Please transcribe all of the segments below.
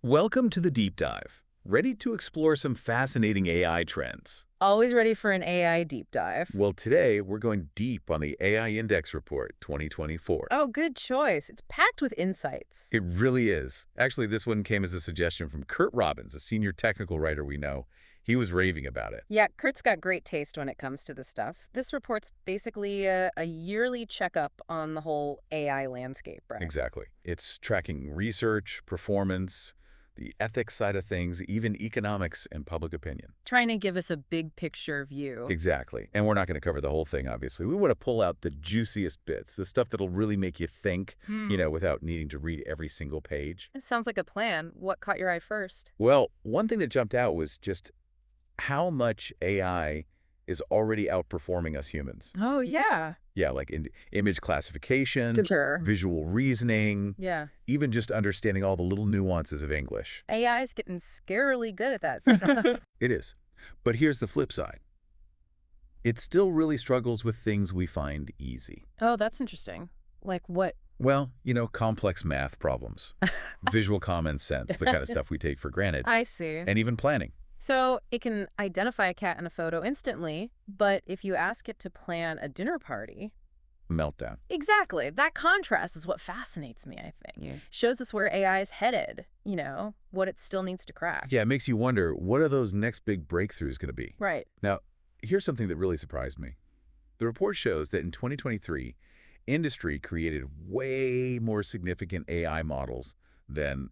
Welcome to the Deep Dive. Ready to explore some fascinating AI trends? Always ready for an AI deep dive. Well, today we're going deep on the AI Index Report 2024. Oh, good choice. It's packed with insights. It really is. Actually, this one came as a suggestion from Curt Robbins, a senior technical writer we know. He was raving about it. Yeah, Kurt's got great taste when it comes to this stuff. This report's basically a yearly checkup on the whole AI landscape, right? Exactly. It's tracking research, performance, the ethics side of things, even economics and public opinion. Trying to give us a big picture view. Exactly. And we're not going to cover the whole thing, obviously. We want to pull out the juiciest bits, the stuff that'll really make you think, without needing to read every single page. It sounds like a plan. What caught your eye first? Well, one thing that jumped out was just how much AI is already outperforming us humans. Oh, yeah. Yeah, like in image classification, Sure. visual reasoning, Yeah. even just understanding all the little nuances of English. AI is getting scarily good at that stuff. It is. But here's the flip side. It still really struggles with things we find easy. Oh, that's interesting. Like what? Well, complex math problems, visual common sense, the kind of stuff we take for granted, I see. and even planning. So it can identify a cat in a photo instantly, but if you ask it to plan a dinner party... Meltdown. Exactly. That contrast is what fascinates me, I think. Yeah. Shows us where AI is headed, what it still needs to crack. Yeah, it makes you wonder, what are those next big breakthroughs going to be? Right. Now, here's something that really surprised me. The report shows that in 2023, industry created way more significant AI models than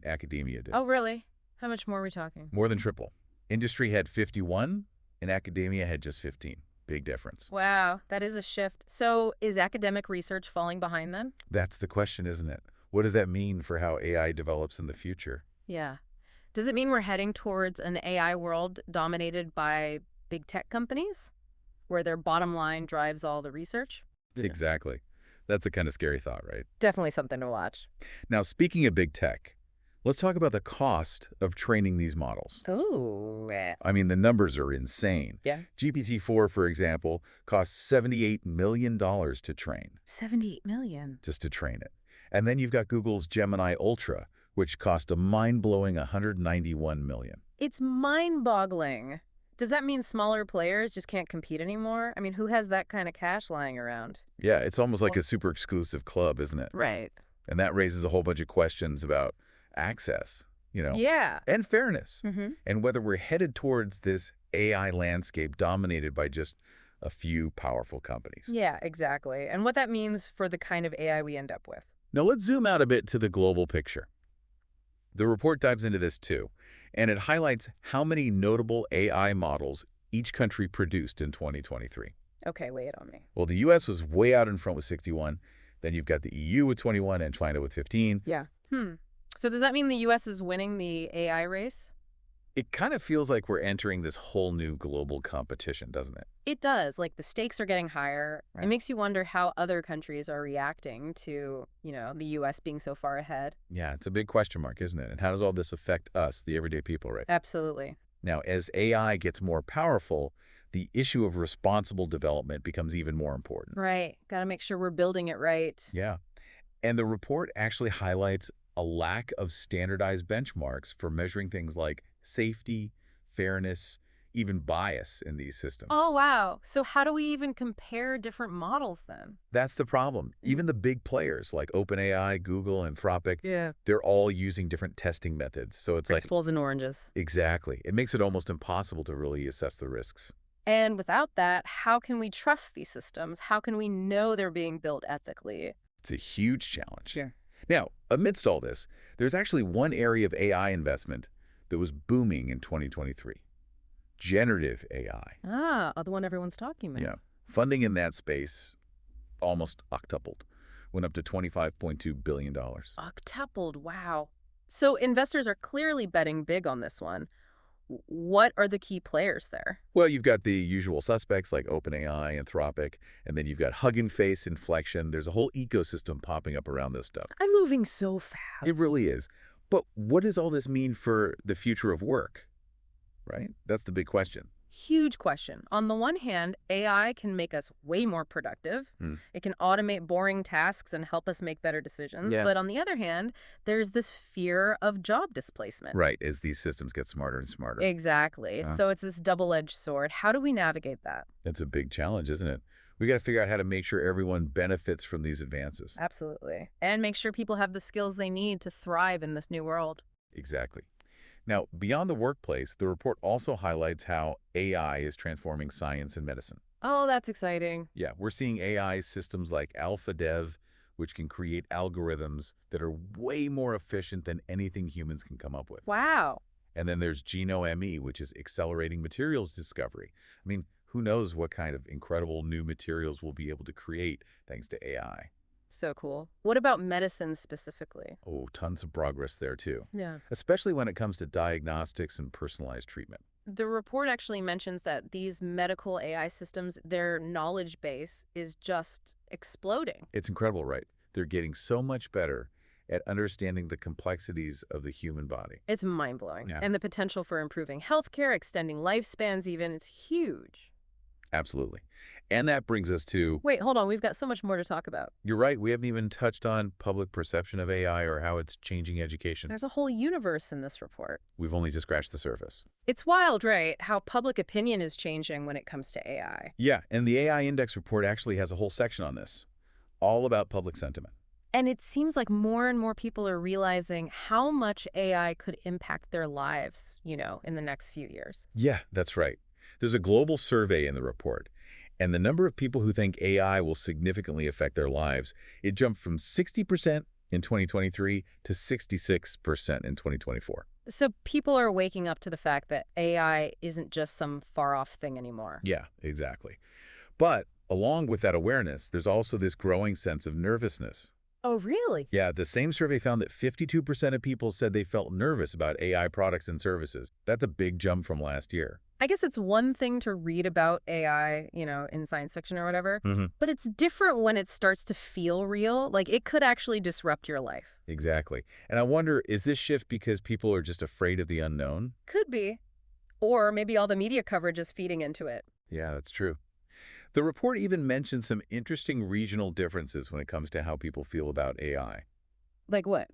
academia did. Oh, really? How much more are we talking? More than triple. Industry had 51, and academia had just 15. Big difference. Wow, that is a shift. So is academic research falling behind then? That's the question, isn't it? What does that mean for how AI develops in the future? Yeah. Does it mean we're heading towards an AI world dominated by big tech companies, where their bottom line drives all the research? Exactly. That's a kind of scary thought, right? Definitely something to watch. Now, speaking of big tech, let's talk about the cost of training these models. Ooh. I mean, the numbers are insane. Yeah. GPT-4, for example, costs $78 million to train. 78 million. Just to train it. And then you've got Google's Gemini Ultra, which cost a mind-blowing $191 million. It's mind-boggling. Does that mean smaller players just can't compete anymore? I mean, who has that kind of cash lying around? Yeah, it's almost like a super exclusive club, isn't it? Right. And that raises a whole bunch of questions about access, Yeah. and fairness, Mm-hmm. and whether we're headed towards this AI landscape dominated by just a few powerful companies. Yeah, exactly. And what that means for the kind of AI we end up with. Now let's zoom out a bit to the global picture. The report dives into this too, and it highlights how many notable AI models each country produced in 2023. Okay, lay it on me. Well, the US was way out in front with 61, then you've got the EU with 21 and China with 15. Yeah. So does that mean the U.S. is winning the AI race? It kind of feels like we're entering this whole new global competition, doesn't it? It does. Like, the stakes are getting higher. Right. It makes you wonder how other countries are reacting to, the U.S. being so far ahead. Yeah, it's a big question mark, isn't it? And how does all this affect us, the everyday people, right? Absolutely. Now, as AI gets more powerful, the issue of responsible development becomes even more important. Right. Got to make sure we're building it right. Yeah. And the report actually highlights a lack of standardized benchmarks for measuring things like safety, fairness, even bias in these systems. Oh, wow. So how do we even compare different models then? That's the problem. Even the big players like OpenAI, Google, Anthropic, Yeah. they're all using different testing methods. So it's like, Apples and oranges. exactly. It makes it almost impossible to really assess the risks. And without that, how can we trust these systems? How can we know they're being built ethically? It's a huge challenge. Sure. Now, amidst all this, there's actually one area of AI investment that was booming in 2023. Generative AI. Ah, the one everyone's talking about. Yeah. Funding in that space almost octupled, went up to $25.2 billion. Octupled, wow. So investors are clearly betting big on this one. What are the key players there? Well, you've got the usual suspects like OpenAI, Anthropic, and then you've got Hugging Face, Inflection. There's a whole ecosystem popping up around this stuff. I'm moving so fast. It really is. But what does all this mean for the future of work? Right? That's the big question. Huge question. On the one hand, AI can make us way more productive. Hmm. It can automate boring tasks and help us make better decisions. Yeah. But on the other hand, there's this fear of job displacement. Right, as these systems get smarter and smarter. Exactly. Uh, So it's this double-edged sword. How do we navigate that? That's a big challenge, isn't it? We got to figure out how to make sure everyone benefits from these advances. Absolutely. And make sure people have the skills they need to thrive in this new world. Exactly. Now, beyond the workplace, the report also highlights how AI is transforming science and medicine. Oh, that's exciting. Yeah, we're seeing AI systems like AlphaDev, which can create algorithms that are way more efficient than anything humans can come up with. Wow. And then there's GenoME, which is accelerating materials discovery. I mean, who knows what kind of incredible new materials we'll be able to create thanks to AI. So cool. What about medicine specifically? Oh, tons of progress there too, Yeah. especially when it comes to diagnostics and personalized treatment. The report actually mentions that these medical AI systems, their knowledge base is just exploding. It's incredible, right? They're getting so much better at understanding the complexities of the human body. It's mind-blowing. Yeah. And the potential for improving healthcare, extending lifespans even, it's huge. Absolutely. And that brings us to, Wait, hold on. We've got so much more to talk about. you're right, we haven't even touched on public perception of AI or how it's changing education. There's a whole universe in this report. We've only just scratched the surface. It's wild, right? How public opinion is changing when it comes to AI. Yeah, and the AI Index report actually has a whole section on this, all about public sentiment. And it seems like more and more people are realizing how much AI could impact their lives, in the next few years. Yeah, that's right. There's a global survey in the report, and the number of people who think AI will significantly affect their lives, it jumped from 60% in 2023 to 66% in 2024. So people are waking up to the fact that AI isn't just some far-off thing anymore. Yeah, exactly. But along with that awareness, there's also this growing sense of nervousness. Oh, really? Yeah, the same survey found that 52% of people said they felt nervous about AI products and services. That's a big jump from last year. I guess it's one thing to read about AI, in science fiction or whatever, but it's different when it starts to feel real. Like it could actually disrupt your life. Exactly. And I wonder, is this shift because people are just afraid of the unknown? Could be. Or maybe all the media coverage is feeding into it. Yeah, that's true. The report even mentioned some interesting regional differences when it comes to how people feel about AI. Like what?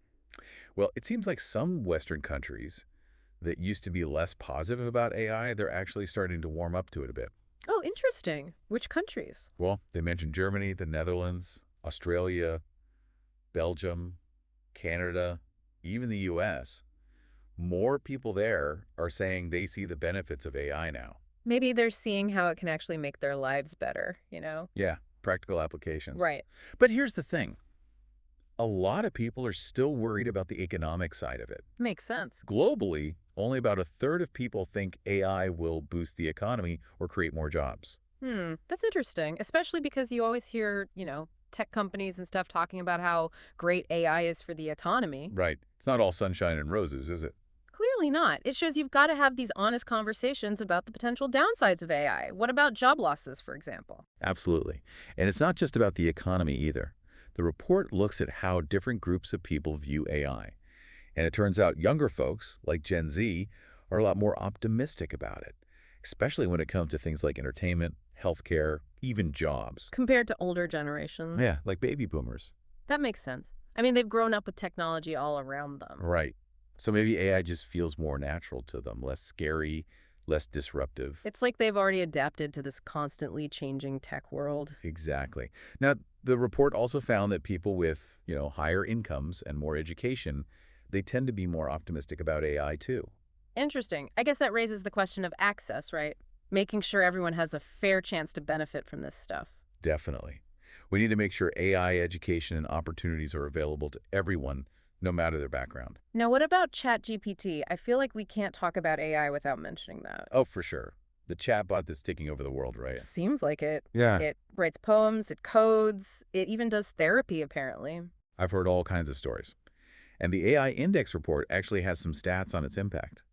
Well, it seems like some Western countries that used to be less positive about AI, they're actually starting to warm up to it a bit. Oh, interesting. Which countries? Well, they mentioned Germany, the Netherlands, Australia, Belgium, Canada, even the US. More people there are saying they see the benefits of AI now. Maybe they're seeing how it can actually make their lives better. Yeah, practical applications. Right. But here's the thing. A lot of people are still worried about the economic side of it. Makes sense. Globally, only about a third of people think AI will boost the economy or create more jobs. That's interesting, especially because you always hear, tech companies and stuff talking about how great AI is for the economy. Right. It's not all sunshine and roses, is it? Clearly not. It shows you've got to have these honest conversations about the potential downsides of AI. What about job losses, for example? Absolutely. And it's not just about the economy either. The report looks at how different groups of people view AI. And it turns out younger folks, like Gen Z, are a lot more optimistic about it, especially when it comes to things like entertainment, healthcare, even jobs. Compared to older generations. Yeah, like baby boomers. That makes sense. I mean, they've grown up with technology all around them. Right. So maybe AI just feels more natural to them, less scary, less disruptive. It's like they've already adapted to this constantly changing tech world. Exactly. Now, the report also found that people with, higher incomes and more education, they tend to be more optimistic about AI too. Interesting. I guess that raises the question of access, right? Making sure everyone has a fair chance to benefit from this stuff. Definitely. We need to make sure AI education and opportunities are available to everyone, no matter their background. Now, what about ChatGPT? I feel like we can't talk about AI without mentioning that. Oh, for sure. The chatbot that's taking over the world, right? Seems like it. Yeah. It writes poems, it codes, it even does therapy, apparently. I've heard all kinds of stories. And the AI Index report actually has some stats on its impact.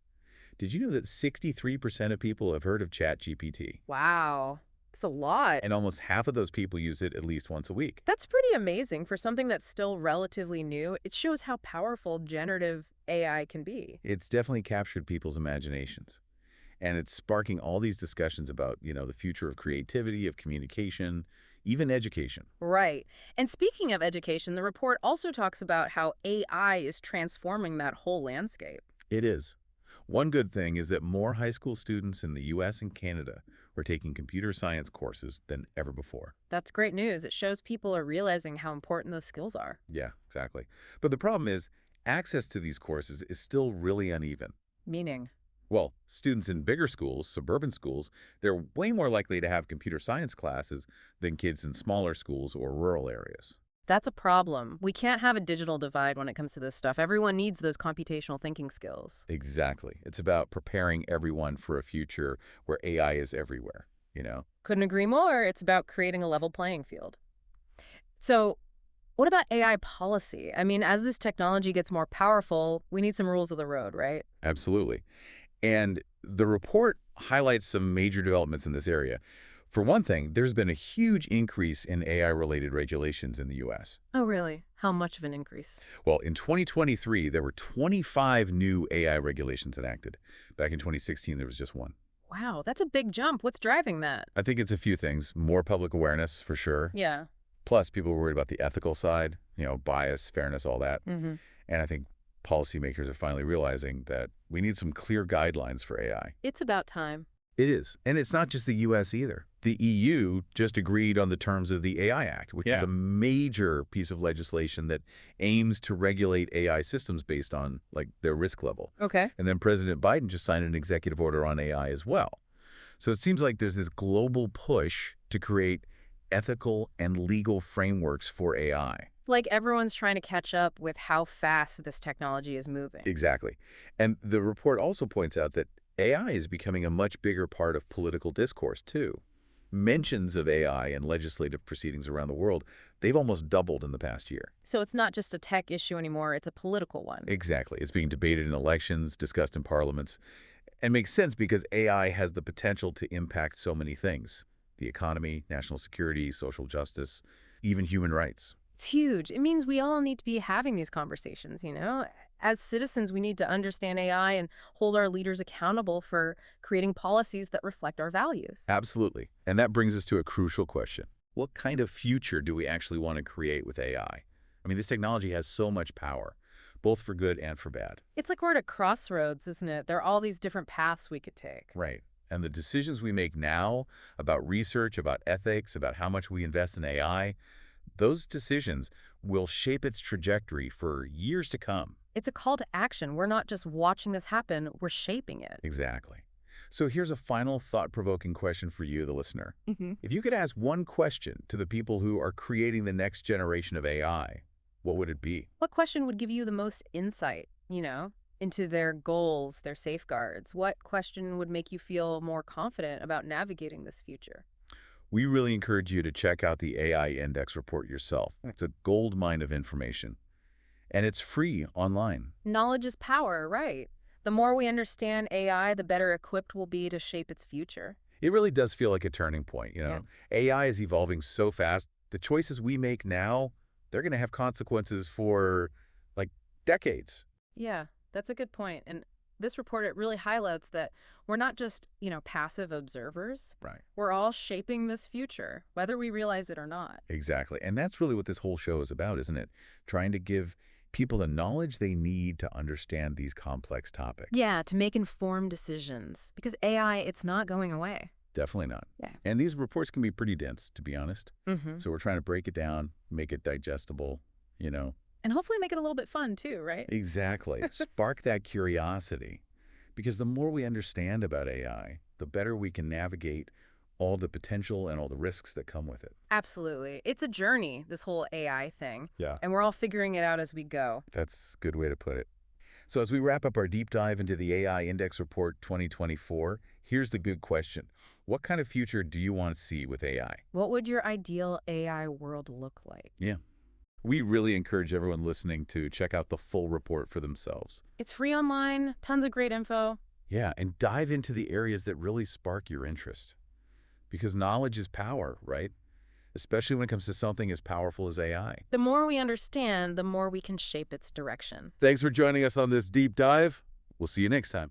Did you know that 63% of people have heard of ChatGPT? Wow. It's a lot. And almost half of those people use it at least once a week. That's pretty amazing for something that's still relatively new. It shows how powerful generative AI can be. It's definitely captured people's imaginations. And it's sparking all these discussions about, the future of creativity, of communication, even education. Right. And speaking of education, the report also talks about how AI is transforming that whole landscape. It is. One good thing is that more high school students in the U.S. and Canada are taking computer science courses than ever before. That's great news. It shows people are realizing how important those skills are. Yeah, exactly. But the problem is, access to these courses is still really uneven. Meaning? Well, students in bigger schools, suburban schools, they're way more likely to have computer science classes than kids in smaller schools or rural areas. That's a problem. We can't have a digital divide when it comes to this stuff. Everyone needs those computational thinking skills. Exactly. It's about preparing everyone for a future where AI is everywhere. Couldn't agree more. It's about creating a level playing field. So, what about AI policy? I mean, as this technology gets more powerful, we need some rules of the road, right? Absolutely. And the report highlights some major developments in this area. For one thing, there's been a huge increase in AI-related regulations in the U.S. Oh, really? How much of an increase? Well, in 2023, there were 25 new AI regulations enacted. Back in 2016, there was just one. Wow, that's a big jump. What's driving that? I think it's a few things. More public awareness, for sure. Yeah. Plus, people are worried about the ethical side, bias, fairness, all that. Mm-hmm. And I think policymakers are finally realizing that we need some clear guidelines for AI. It's about time. It is. And it's not just the U.S. either. The EU just agreed on the terms of the AI Act, which is a major piece of legislation that aims to regulate AI systems based on, their risk level. Okay. And then President Biden just signed an executive order on AI as well. So it seems like there's this global push to create ethical and legal frameworks for AI. Like everyone's trying to catch up with how fast this technology is moving. Exactly. And the report also points out that AI is becoming a much bigger part of political discourse, too. Mentions of AI in legislative proceedings around the world, they've almost doubled in the past year. So it's not just a tech issue anymore, it's a political one. Exactly. It's being debated in elections, discussed in parliaments, and makes sense because AI has the potential to impact so many things: the economy, national security, social justice, even human rights. It's huge. It means we all need to be having these conversations. As citizens, we need to understand AI and hold our leaders accountable for creating policies that reflect our values. Absolutely. And that brings us to a crucial question. What kind of future do we actually want to create with AI? I mean, this technology has so much power, both for good and for bad. It's like we're at a crossroads, isn't it? There are all these different paths we could take. Right. And the decisions we make now about research, about ethics, about how much we invest in AI, those decisions will shape its trajectory for years to come. It's a call to action. We're not just watching this happen, we're shaping it. Exactly. So here's a final thought-provoking question for you, the listener. Mm-hmm. If you could ask one question to the people who are creating the next generation of AI, what would it be? What question would give you the most insight, into their goals, their safeguards? What question would make you feel more confident about navigating this future? We really encourage you to check out the AI Index report yourself. It's a gold mine of information. And it's free online. Knowledge is power, right? The more we understand AI, the better equipped we'll be to shape its future. It really does feel like a turning point. Yeah. AI is evolving so fast. The choices we make now, they're going to have consequences for, decades. Yeah, that's a good point. And this report, it really highlights that we're not just, passive observers. Right. We're all shaping this future, whether we realize it or not. Exactly. And that's really what this whole show is about, isn't it? Trying to give people the knowledge they need to understand these complex topics. Yeah, to make informed decisions. Because AI, it's not going away. Definitely not. Yeah. And these reports can be pretty dense, to be honest. Mm-hmm. So we're trying to break it down, make it digestible. And hopefully make it a little bit fun too, right? Exactly. Spark that curiosity. Because the more we understand about AI, the better we can navigate all the potential and all the risks that come with it. Absolutely. It's a journey, this whole AI thing. Yeah. And we're all figuring it out as we go. That's a good way to put it. So as we wrap up our deep dive into the AI Index Report 2024, here's the good question. What kind of future do you want to see with AI? What would your ideal AI world look like? Yeah. We really encourage everyone listening to check out the full report for themselves. It's free online, tons of great info. Yeah, and dive into the areas that really spark your interest. Because knowledge is power, right? Especially when it comes to something as powerful as AI. The more we understand, the more we can shape its direction. Thanks for joining us on this deep dive. We'll see you next time.